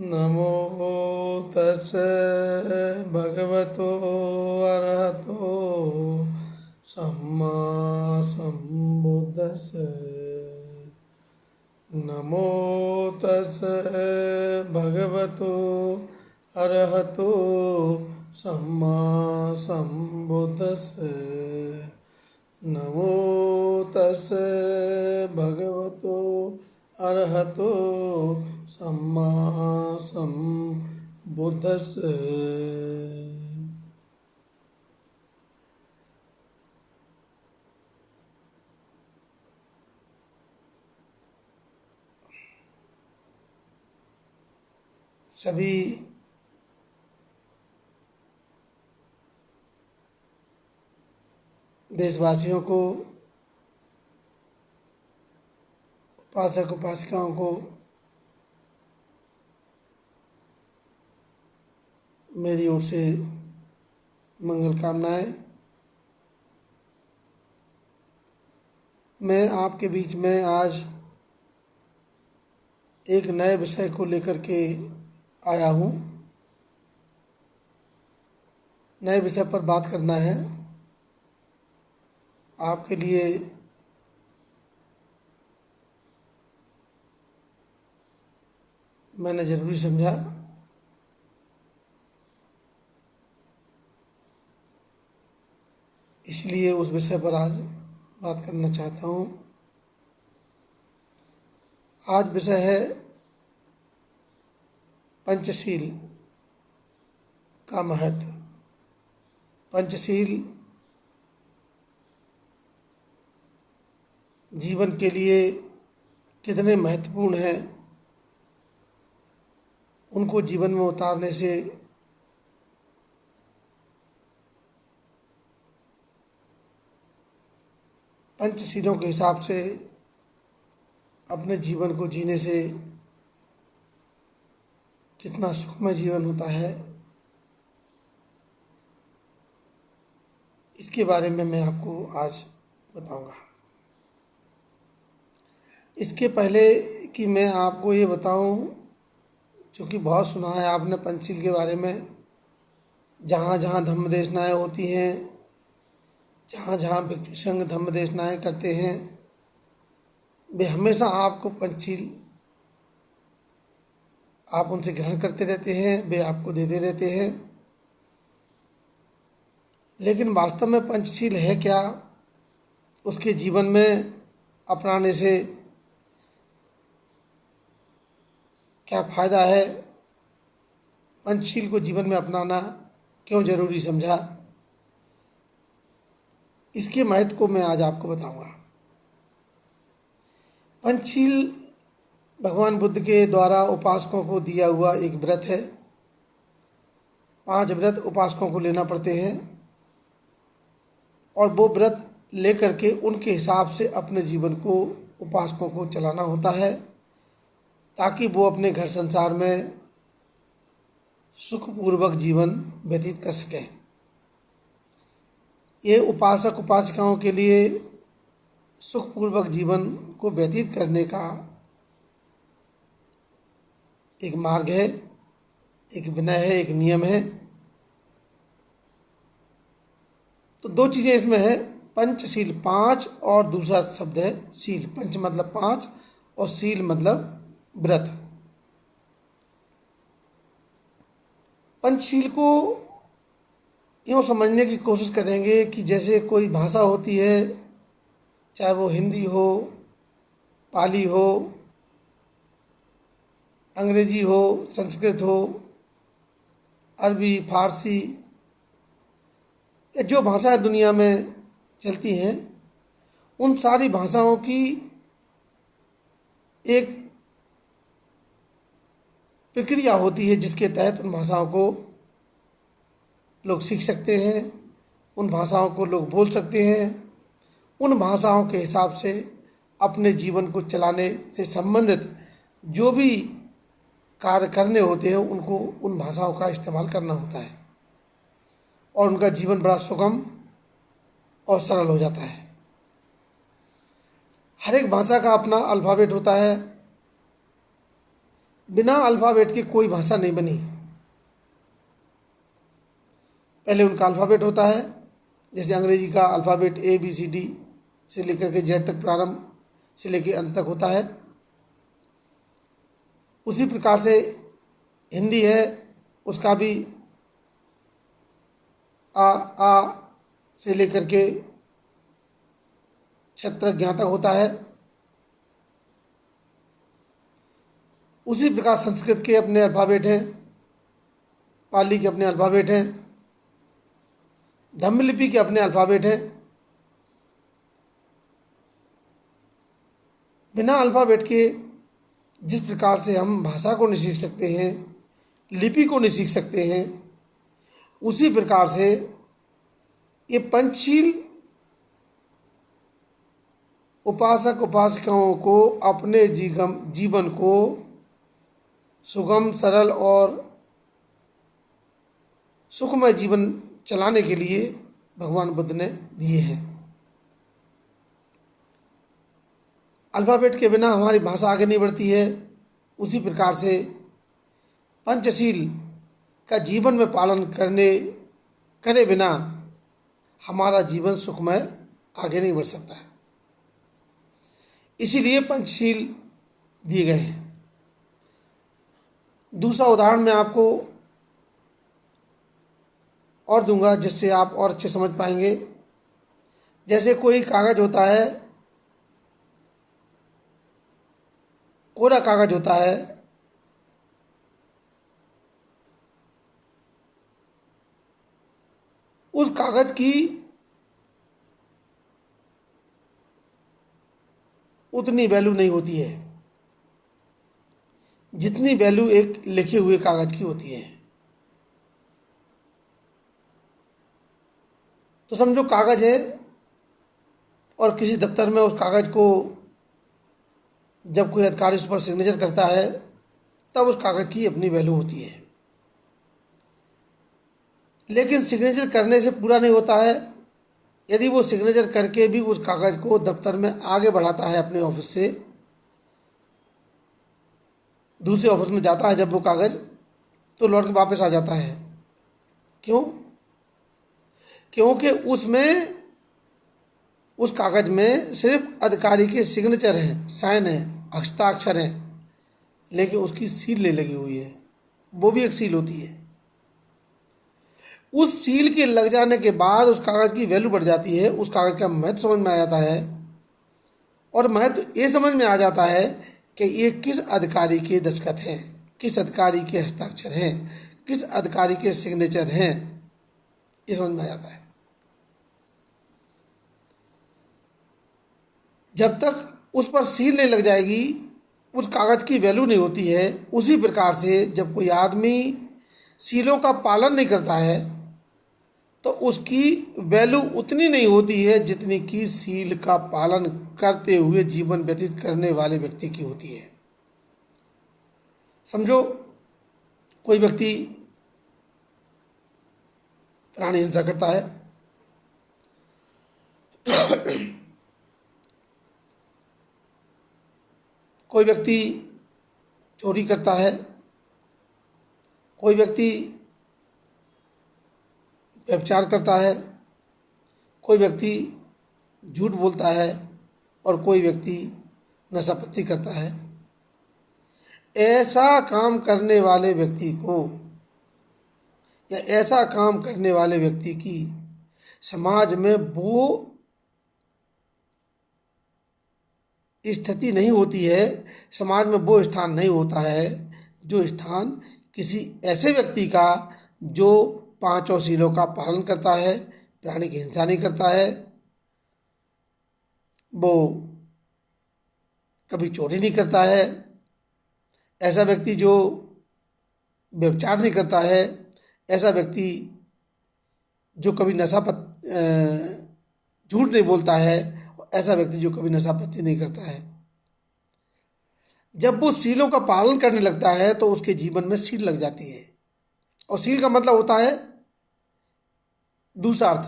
नमो तस्से भगवतो अरहतो सम्मा सम्बुद्धस्से। नमो तस्से भगवतो अरहतो सम्मा सम्बुद्धस्से। नमो तस्से भगवतो अरहतो सम्मा सम्बुद्धस्से। सभी देशवासियों को, उपासक उपासिकाओं को मेरी ओर से मंगल कामनाएं। मैं आपके बीच में आज एक नए विषय को लेकर के आया हूँ। नए विषय पर बात करना है। आपके लिए मैंने ज़रूरी समझा, इसलिए उस विषय पर आज बात करना चाहता हूँ। आज विषय है पंचशील का महत्व। पंचशील जीवन के लिए कितने महत्वपूर्ण हैं, उनको जीवन में उतारने से पंचशीलों के हिसाब से अपने जीवन को जीने से कितना सुखमय जीवन होता है, इसके बारे में मैं आपको आज बताऊंगा। इसके पहले कि मैं आपको ये बताऊं, क्योंकि बहुत सुना है आपने पंचशील के बारे में। जहाँ जहाँ धम्म देशनाएँ होती हैं, जहाँ जहाँ भिक्षु संघ धम्म देशनाएँ करते हैं, वे हमेशा आपको पंचशील आप उनसे ग्रहण करते रहते हैं, वे आपको देते रहते हैं। लेकिन वास्तव में पंचशील है क्या, उसके जीवन में अपनाने से क्या फ़ायदा है, पंचशील को जीवन में अपनाना क्यों ज़रूरी समझा, इसके महत्व को मैं आज आपको बताऊंगा। पंचशील भगवान बुद्ध के द्वारा उपासकों को दिया हुआ एक व्रत है। 5 व्रत उपासकों को लेना पड़ते हैं और वो व्रत लेकर के उनके हिसाब से अपने जीवन को उपासकों को चलाना होता है, ताकि वो अपने घर संसार में सुखपूर्वक जीवन व्यतीत कर सकें। ये उपासक उपासिकाओं के लिए सुखपूर्वक जीवन को व्यतीत करने का एक मार्ग है, एक विनय है, एक नियम है। तो 2 चीज़ें इसमें है, पंचशील 5 और दूसरा शब्द है शील। पंच मतलब 5 और शील मतलब व्रत। पंचशील को यूँ समझने की कोशिश करेंगे कि जैसे कोई भाषा होती है, चाहे वो हिंदी हो, पाली हो, अंग्रेजी हो, संस्कृत हो, अरबी, फारसी, या जो भाषाएं दुनिया में चलती हैं, उन सारी भाषाओं की एक प्रक्रिया होती है जिसके तहत उन भाषाओं को लोग सीख सकते हैं, उन भाषाओं को लोग बोल सकते हैं, उन भाषाओं के हिसाब से अपने जीवन को चलाने से संबंधित जो भी कार्य करने होते हैं उनको उन भाषाओं का इस्तेमाल करना होता है और उनका जीवन बड़ा सुगम और सरल हो जाता है। हर एक भाषा का अपना अल्फ़ाबेट होता है। बिना अल्फ़ाबेट के कोई भाषा नहीं बनी। पहले उनका अल्फ़ाबेट होता है, जैसे अंग्रेजी का अल्फ़ाबेट ABCD से लेकर के Z तक, प्रारंभ से लेकर अंत तक होता है। उसी प्रकार से हिंदी है, उसका भी आ से लेकर के छत्र ज्ञ तक होता है। उसी प्रकार संस्कृत के अपने अल्फ़ाबेट हैं, पाली के अपने अल्फ़ाबेट हैं, धम्मलिपि के अपने अल्फ़ाबेट हैं। बिना अल्फ़ाबेट के जिस प्रकार से हम भाषा को नहीं सीख सकते हैं, लिपि को नहीं सीख सकते हैं, उसी प्रकार से ये पंचशील उपासक उपासिकाओं को अपने जीवन को सुगम, सरल और सुखमय जीवन चलाने के लिए भगवान बुद्ध ने दिए हैं। अल्फ़ाबेट के बिना हमारी भाषा आगे नहीं बढ़ती है। उसी प्रकार से पंचशील का जीवन में पालन करे बिना हमारा जीवन सुखमय आगे नहीं बढ़ सकता है। इसीलिए पंचशील दिए गए हैं। दूसरा उदाहरण मैं आपको और दूंगा जिससे आप और अच्छे समझ पाएंगे। जैसे कोई कागज होता है, कोरा कागज होता है, उस कागज की उतनी वैल्यू नहीं होती है जितनी वैल्यू एक लिखे हुए कागज की होती है। तो समझो कागज है और किसी दफ्तर में उस कागज को जब कोई अधिकारी उस पर सिग्नेचर करता है तब उस कागज की अपनी वैल्यू होती है। लेकिन सिग्नेचर करने से पूरा नहीं होता है। यदि वो सिग्नेचर करके भी उस कागज को दफ्तर में आगे बढ़ाता है, अपने ऑफिस से दूसरे ऑफिस में जाता है, जब वो कागज तो लौट के वापस आ जाता है। क्यों? क्योंकि उस कागज में सिर्फ अधिकारी के सिग्नेचर हैं, साइन है, हस्ताक्षर हैं, लेकिन उसकी सील नहीं लगी हुई है। वो भी एक सील होती है। उस सील के लग जाने के बाद उस कागज की वैल्यू बढ़ जाती है, उस कागज का महत्व समझ में आ जाता है। और महत्व ये समझ में आ जाता है कि ये किस अधिकारी के दस्तखत हैं, किस अधिकारी के हस्ताक्षर हैं, किस अधिकारी के सिग्नेचर हैं, ये समझ में आ जाता है। जब तक उस पर सील नहीं लग जाएगी उस कागज की वैल्यू नहीं होती है। उसी प्रकार से जब कोई आदमी सीलों का पालन नहीं करता है तो उसकी वैल्यू उतनी नहीं होती है जितनी कि सील का पालन करते हुए जीवन व्यतीत करने वाले व्यक्ति की होती है। समझो कोई व्यक्ति प्राणी हिंसा करता है, कोई व्यक्ति चोरी करता है, कोई व्यक्ति व्यभिचार करता है, कोई व्यक्ति झूठ बोलता है और कोई व्यक्ति नशापत्ती करता है। ऐसा काम करने वाले व्यक्ति को या ऐसा काम करने वाले व्यक्ति की समाज में वो स्थिति नहीं होती है, समाज में वो स्थान नहीं होता है जो स्थान किसी ऐसे व्यक्ति का जो पांचों सीलों का पालन करता है, प्राणी की हिंसा नहीं करता है, वो कभी चोरी नहीं करता है, ऐसा व्यक्ति जो व्यभिचार नहीं करता है, ऐसा व्यक्ति जो कभी झूठ नहीं बोलता है, ऐसा व्यक्ति जो कभी नशापत्ती नहीं करता है। जब वो सीलों का पालन करने लगता है तो उसके जीवन में सील लग जाती है। और सील का मतलब होता है दूसरा अर्थ।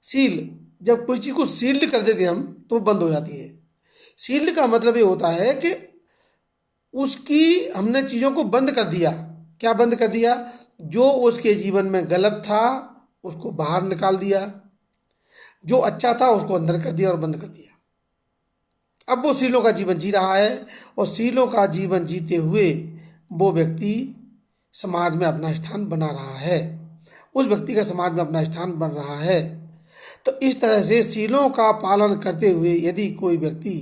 सील, जब कोई चीज को सील्ड कर देते हम तो बंद हो जाती है। सील्ड का मतलब ये होता है कि उसकी हमने चीज़ों को बंद कर दिया। क्या बंद कर दिया? जो उसके जीवन में गलत था उसको बाहर निकाल दिया, जो अच्छा था उसको अंदर कर दिया और बंद कर दिया। अब वो सीलों का जीवन जी रहा है और सीलों का जीवन जीते हुए वो व्यक्ति समाज में अपना स्थान बना रहा है, उस व्यक्ति का समाज में अपना स्थान बन रहा है। तो इस तरह से सीलों का पालन करते हुए यदि कोई व्यक्ति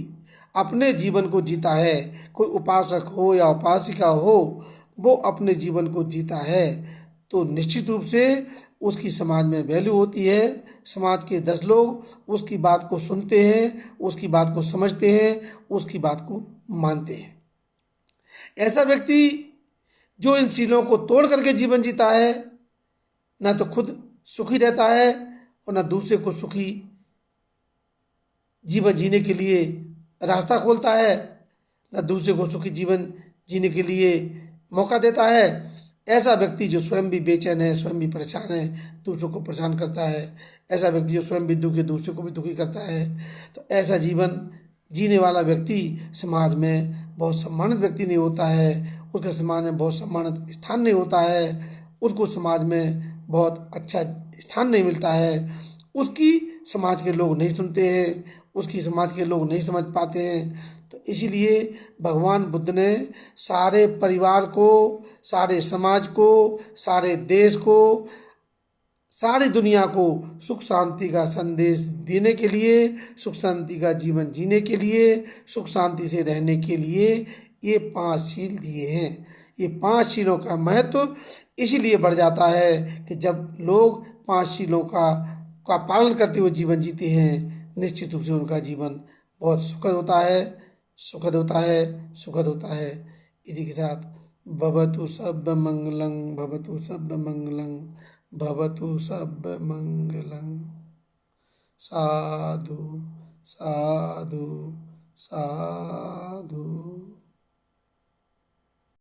अपने जीवन को जीता है, कोई उपासक हो या उपासिका हो, वो अपने जीवन को जीता है, तो निश्चित रूप से उसकी समाज में वैल्यू होती है। समाज के 10 लोग उसकी बात को सुनते हैं, उसकी बात को समझते हैं, उसकी बात को मानते हैं। ऐसा व्यक्ति जो इन सीलों को तोड़ करके जीवन जीता है, ना तो खुद सुखी रहता है और ना दूसरे को सुखी जीवन जीने के लिए रास्ता खोलता है, ना दूसरे को सुखी जीवन जीने के लिए मौका देता है। ऐसा व्यक्ति जो स्वयं भी बेचैन है, स्वयं भी परेशान है, दूसरों को परेशान करता है, ऐसा व्यक्ति जो स्वयं भी दुखी, दूसरे को भी दुखी करता है, तो ऐसा जीवन जीने वाला व्यक्ति समाज में बहुत सम्मानित व्यक्ति नहीं होता है, उसका समाज में बहुत सम्मानित स्थान नहीं होता है, उसको समाज में बहुत अच्छा स्थान नहीं मिलता है, उसकी समाज के लोग नहीं सुनते हैं, उसकी समाज के लोग नहीं समझ पाते हैं। तो इसीलिए भगवान बुद्ध ने सारे परिवार को, सारे समाज को, सारे देश को, सारी दुनिया को सुख शांति का संदेश देने के लिए, सुख शांति का जीवन जीने के लिए, सुख शांति से रहने के लिए ये 5 शील दिए हैं। ये 5 शीलों का महत्व इसीलिए बढ़ जाता है कि जब लोग 5 शीलों का पालन करते हुए जीवन जीते हैं, निश्चित रूप से उनका जीवन बहुत सुखद होता है, सुखद होता है, सुखद होता है। इसी के साथ भवतु सब मंगलं, भवतु सब मंगलं, भवतु सब मंगलं। साधु साधु साधु।